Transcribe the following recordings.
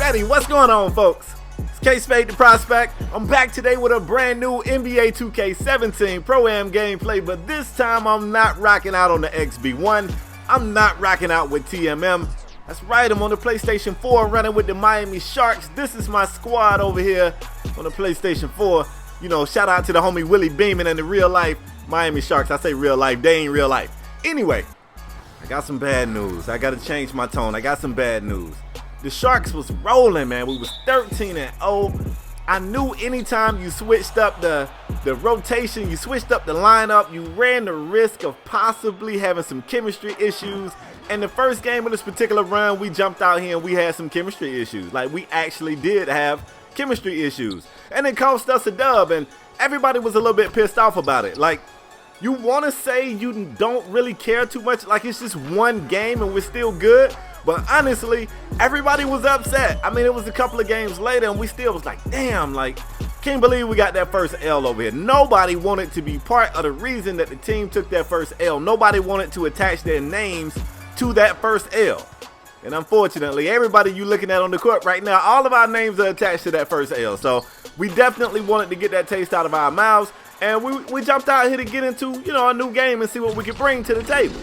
Spade, what's going on, folks? It's KspadeTheProspect. I'm back today with a brand new NBA 2K17 Pro-Am gameplay, but this time I'm not rocking out on the XB1. I'm not rocking out with TMM. That's right, I'm on the PlayStation 4 running with the Miami Sharxx. This is my squad over here on the PlayStation 4. You know, shout out to the homie Willie Beeman and the real life Miami Sharxx. I say real life, they ain't real life. Anyway, I got some bad news. I gotta change my tone. I got some bad news. The Sharxx was rolling, man. We was 13-0. I knew anytime you switched up the rotation, you switched up the lineup, you ran the risk of possibly having some chemistry issues. And the first game of this particular run, we jumped out here and we had some chemistry issues. Like, we actually did have chemistry issues. And it cost us a dub, and everybody was a little bit pissed off about it. Like, you want to say you don't really care too much, like it's just one game and we're still good. But honestly, everybody was upset. I mean, it was a couple of games later and we still was like, damn, like, can't believe we got that first L over here. Nobody wanted to be part of the reason that the team took that first L. Nobody wanted to attach their names to that first L. And unfortunately, everybody you looking at on the court right now, all of our names are attached to that first L. So we definitely wanted to get that taste out of our mouths. And we jumped out here to get into, you know, a new game and see what we could bring to the table.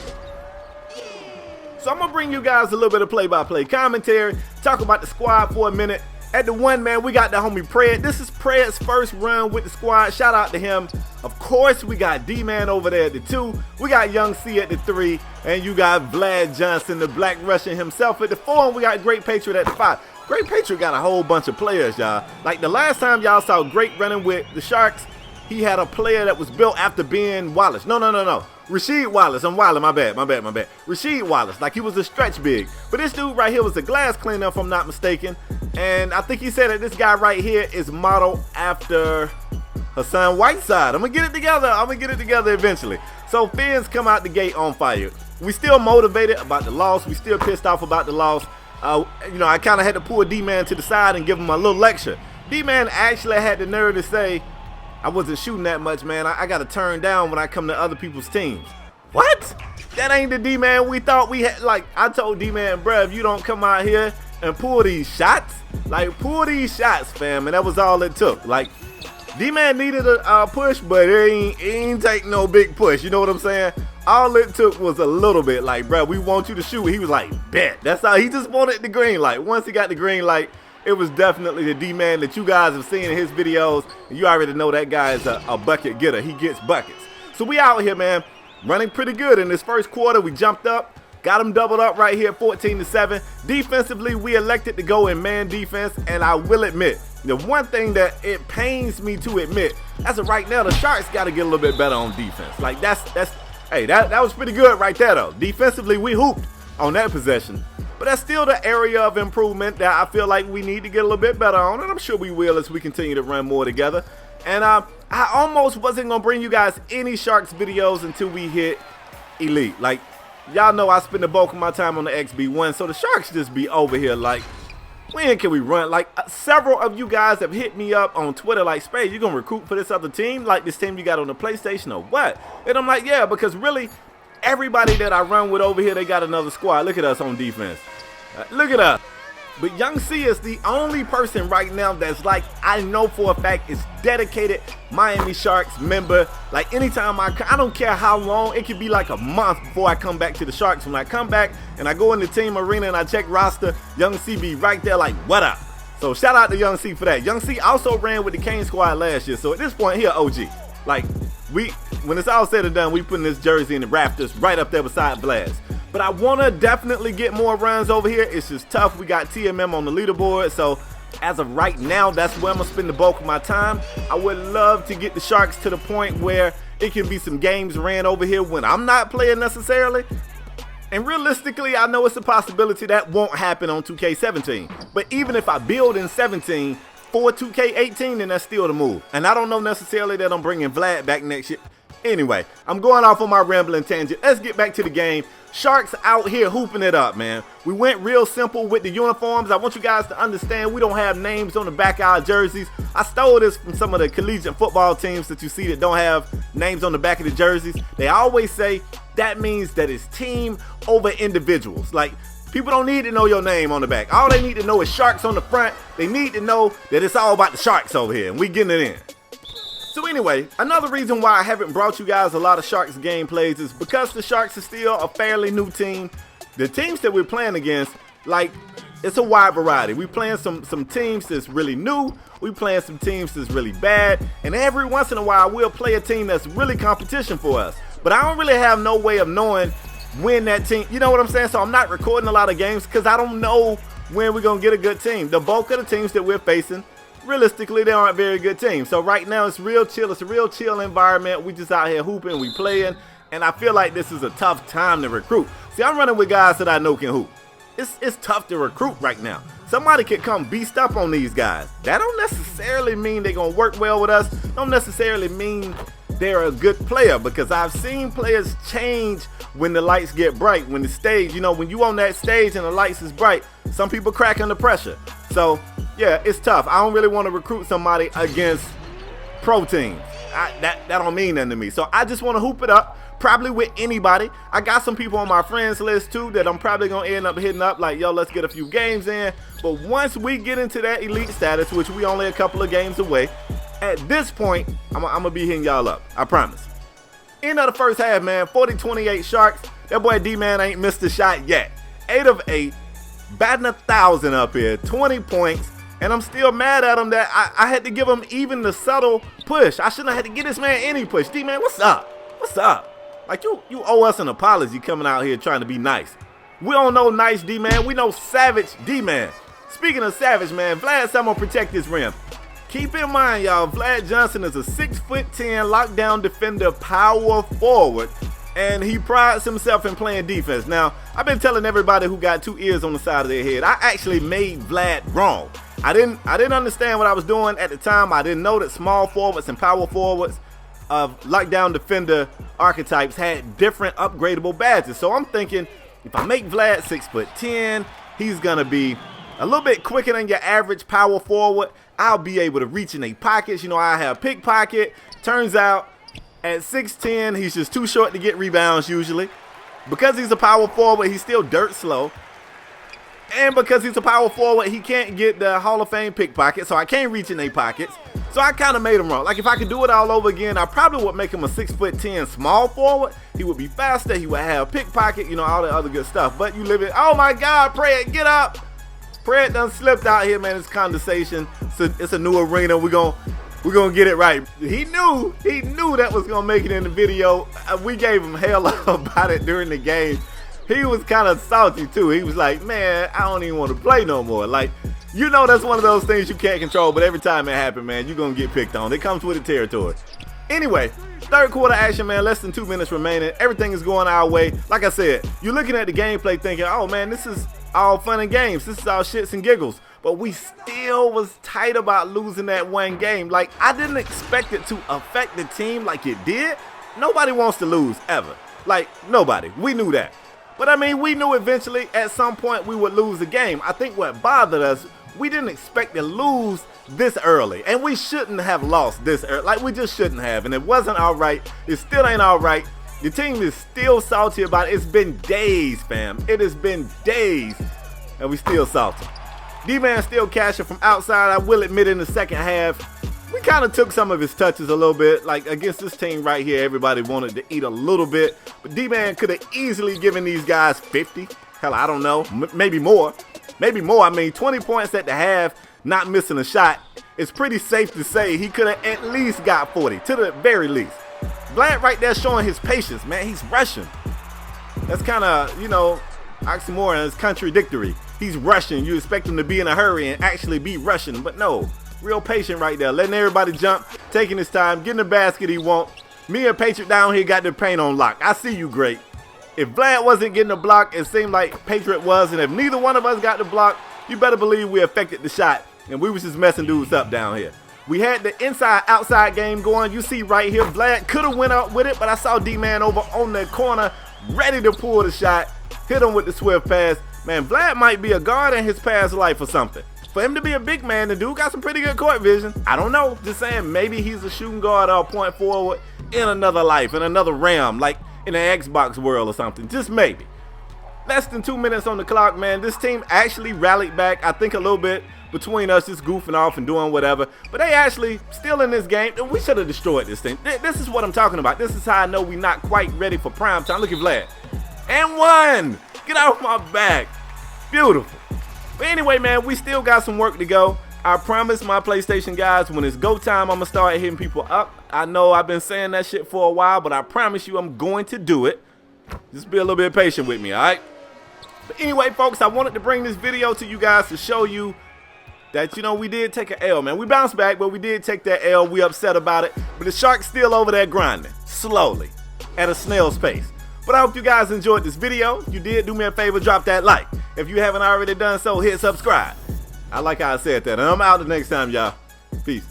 So I'm going to bring you guys a little bit of play-by-play commentary, talk about the squad for a minute. At the 1, man, we got the homie Pred. This is Pred's first run with the squad. Shout out to him. Of course, we got Dman over there at the 2. We got Young C at the 3. And you got Vlad Johnson, the Black Russian himself at the 4. And we got Great Patriot at the 5. Great Patriot got a whole bunch of players, y'all. Like the last time y'all saw Great running with the Sharxx, he had a player that was built after Ben Wallace. No. Rasheed Wallace. I'm wilding. My bad. Rasheed Wallace. Like, he was a stretch big. But this dude right here was a glass cleaner, if I'm not mistaken. And I think he said that this guy right here is modeled after Hassan Whiteside. I'm going to get it together eventually. So Fins come out the gate on fire. We still motivated about the loss. We still pissed off about the loss. You know, I kind of had to pull D-Man to the side and give him a little lecture. D-Man actually had the nerve to say, I wasn't shooting that much, man. I got to turn down when I come to other people's teams. What? That ain't the D-Man we thought we had. Like, I told D-Man, bruh, if you don't come out here and pull these shots, like, pull these shots, fam. And that was all it took. Like, D-Man needed a push, but it ain't take no big push. You know what I'm saying? All it took was a little bit. Like, bruh, we want you to shoot. He was like, bet. That's how he just wanted the green light. Once he got the green light, it was definitely the D-Man that you guys have seen in his videos. And you already know that guy is a bucket getter. He gets buckets. So we out here, man, running pretty good. In this first quarter, we jumped up, got them doubled up right here, 14-7. Defensively, we elected to go in man defense. And I will admit, the one thing that it pains me to admit, as of right now, the Sharxx got to get a little bit better on defense. Like, hey, that was pretty good right there, though. Defensively, we hooped on that possession. But that's still the area of improvement that I feel like we need to get a little bit better on, and I'm sure we will as we continue to run more together. And I almost wasn't going to bring you guys any Sharxx videos until we hit Elite. Like, y'all know I spend the bulk of my time on the XB1, so the Sharxx just be over here like, when can we run? Like, several of you guys have hit me up on Twitter like, Spade, you going to recruit for this other team? Like this team you got on the PlayStation or what? And I'm like, yeah, because really, everybody that I run with over here, they got another squad. Look at us on defense. Look at us. But Young C is the only person right now that's like, I know for a fact is dedicated Miami Sharxx member. Like, anytime I don't care how long, it could be like a month before I come back to the Sharxx. When I come back and I go in the team arena and I check roster, Young C be right there like, what up? So shout out to Young C for that. Young C also ran with the Kane squad last year. So at this point, he an OG. Like, when it's all said and done, we putting this jersey in the rafters right up there beside Blaz. But I want to definitely get more runs over here. It's just tough. We got TMM on the leaderboard. So as of right now, that's where I'm going to spend the bulk of my time. I would love to get the Sharxx to the point where it can be some games ran over here when I'm not playing necessarily. And realistically, I know it's a possibility that won't happen on 2K17. But even if I build in 17 for 2K18, then that's still the move. And I don't know necessarily that I'm bringing Vlad back next year. Anyway, I'm going off on my rambling tangent. Let's get back to the game. Sharxx out here hooping it up, man. We went real simple with the uniforms. I want you guys to understand we don't have names on the back of our jerseys. I stole this from some of the collegiate football teams that you see that don't have names on the back of the jerseys. They always say that means that it's team over individuals. Like, people don't need to know your name on the back. All they need to know is Sharxx on the front. They need to know that it's all about the Sharxx over here, and we getting it in. So anyway, another reason why I haven't brought you guys a lot of Sharxx gameplays is because the Sharxx is still a fairly new team. The teams that we're playing against, like, it's a wide variety. We playing some teams that's really new. We playing some teams that's really bad. And every once in a while, we'll play a team that's really competition for us. But I don't really have no way of knowing when that team, you know what I'm saying? So I'm not recording a lot of games because I don't know when we're going to get a good team. The bulk of the teams that we're facing, realistically, they aren't very good teams. So right now, it's real chill. It's a real chill environment. We just out here hooping, we playing. And I feel like this is a tough time to recruit. See, I'm running with guys that I know can hoop. It's tough to recruit right now. Somebody could come beast up on these guys. That don't necessarily mean they're going to work well with us. Don't necessarily mean they're a good player, because I've seen players change when the lights get bright. When the stage, you know, when you on that stage and the lights is bright, some people crack under pressure. So, yeah, it's tough. I don't really want to recruit somebody against pro teams. That don't mean nothing to me. So I just want to hoop it up. Probably with anybody. I got some people on my friends list too that I'm probably gonna end up hitting up like, yo, let's get a few games in. But once we get into that elite status, which we only a couple of games away, at this point, I'm gonna be hitting y'all up. I promise. End of the first half, man. 40-28 Sharxx. That boy D-Man ain't missed a shot yet. 8 of 8, batting 1,000 up here, 20 points. And I'm still mad at him that I had to give him even the subtle push. I shouldn't have had to get this man any push. D-Man, what's up? What's up? Like, you owe us an apology coming out here trying to be nice. We don't know nice D-Man. We know savage D-Man. Speaking of savage, man, Vlad said I'm going to protect this rim. Keep in mind, y'all, Vlad Johnson is a 6'10" lockdown defender, power forward, and he prides himself in playing defense. Now, I've been telling everybody who got 2 ears on the side of their head, I actually made Vlad wrong. I didn't understand what I was doing at the time. I didn't know that small forwards and power forwards of lockdown defender archetypes had different upgradable badges. So I'm thinking, if I make Vlad 6'10", he's gonna be a little bit quicker than your average power forward. I'll be able to reach in their pockets. You know, I have pickpocket. Turns out at 6'10", he's just too short to get rebounds usually. Because he's a power forward, he's still dirt slow. And because he's a power forward, he can't get the Hall of Fame pickpocket, so I can't reach in their pockets. So I kind of made him wrong. Like, if I could do it all over again, I probably would make him a 6'10" small forward. He would be faster. He would have pickpocket, you know, all the other good stuff. But you live it. Oh my God, Pred, get up. Pred done slipped out here, man. It's condensation. It's a new arena. We're gonna get it right. He knew that was gonna make it in the video. We gave him hell about it during the game. He was kind of salty too. He was like, man, I don't even want to play no more. Like, you know, that's one of those things you can't control, but every time it happens, man, you're going to get picked on. It comes with the territory. Anyway, third quarter action, man, less than 2 minutes remaining. Everything is going our way. Like I said, you're looking at the gameplay thinking, oh, man, this is all fun and games. This is all shits and giggles. But we still was tight about losing that one game. Like, I didn't expect it to affect the team like it did. Nobody wants to lose, ever. Like, nobody. We knew that. But, I mean, we knew eventually at some point we would lose the game. I think what bothered us, we didn't expect to lose this early. And we shouldn't have lost this early. Like, we just shouldn't have. And it wasn't all right. It still ain't all right. The team is still salty about it. It's been days, fam. It has been days. And we still salty. D-Man still cashing from outside. I will admit in the second half, we kind of took some of his touches a little bit. Like, against this team right here, everybody wanted to eat a little bit. But D-Man could have easily given these guys 50. Hell, I don't know. Maybe more. Maybe more. I mean, 20 points at the half, not missing a shot. It's pretty safe to say he could have at least got 40, to the very least. Vlad right there showing his patience, man. He's rushing. That's kind of, you know, oxymoron. It's contradictory. He's rushing. You expect him to be in a hurry and actually be rushing, but no. Real patient right there, letting everybody jump, taking his time, getting the basket he want. Me and Patriot down here got the paint on lock. I see you, great. If Vlad wasn't getting the block, it seemed like Patriot was, and if neither one of us got the block, you better believe we affected the shot, and we was just messing dudes up down here. We had the inside-outside game going. You see right here, Vlad could have went up with it, but I saw D-Man over on the corner, ready to pull the shot, hit him with the swift pass. Man, Vlad might be a guard in his past life or something. For him to be a big man, the dude got some pretty good court vision. I don't know. Just saying, maybe he's a shooting guard or a point forward in another life, in another realm. Like, in the Xbox world or something, just maybe. Less than 2 minutes on the clock, man. This team actually rallied back, I think a little bit between us just goofing off and doing whatever. But they actually still in this game. We should have destroyed this thing. This is what I'm talking about. This is how I know we're not quite ready for prime time. Look at Vlad. And one! Get off my back. Beautiful. But anyway, man, we still got some work to go. I promise my PlayStation guys, when it's go time, I'm going to start hitting people up. I know I've been saying that shit for a while, but I promise you I'm going to do it. Just be a little bit patient with me, all right? But anyway, folks, I wanted to bring this video to you guys to show you that, you know, we did take an L, man. We bounced back, but we did take that L. We upset about it. But the Sharxx still over there grinding, slowly, at a snail's pace. But I hope you guys enjoyed this video. If you did, do me a favor, drop that like. If you haven't already done so, hit subscribe. I like how I said that. And I'm out the next time, y'all. Peace.